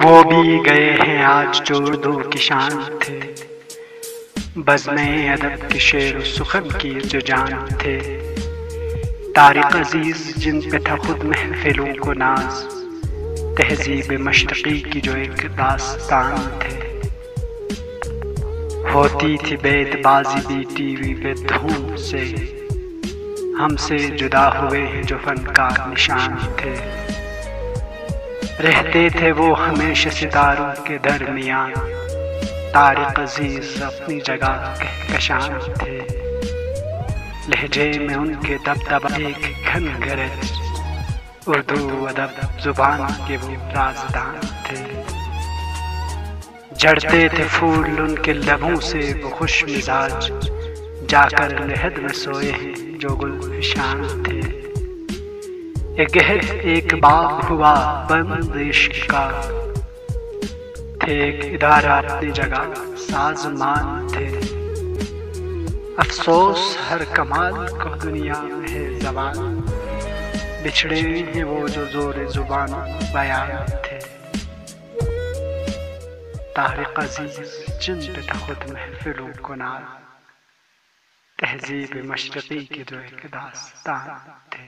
وہ بھی گئے ہیں آج جو اردو کی شان تھے، بزم ادب کے شعر و سخن کی جو جان تھے، طارق عزیز جن پہ تھا خود محفلوں کو ناز، تہذیب مشرقی کی جو ایک داستان تھے، ہوتی تھی بیت بازی بھی ٹی وی پہ دھوم سے، ہم سے جدا ہوئے ہیں جو فنکار نشان تھے، رہتے تھے وہ ہمیشہ ستاروں کے درمیان، طارق عزیز اپنی جگہ کہکشان تھے، لہجے میں ان کے دبدبہ ایک گھن گرج، اردو ادب زبان کے وہ رازدان تھے، جڑتے تھے پھول ان کے لبوں سے وہ خوش مزاج، جا کر لحد میں سوئے ہیں جو گل فشان تھے، ایک گہر ایک باغ ہوا بند عشق کا، تھے ایک ادارہ اپنی جگہ سازمان تھے، افسوس ہر کمال کو دنیا میں ہے زوال، بچھڑے ہیں وہ جو زور زبان بیان تھے، طارق عزیز جن پہ تھا خود محفلوں کو ناز، تہذیب مشرقی کے جو ایک داستان تھے۔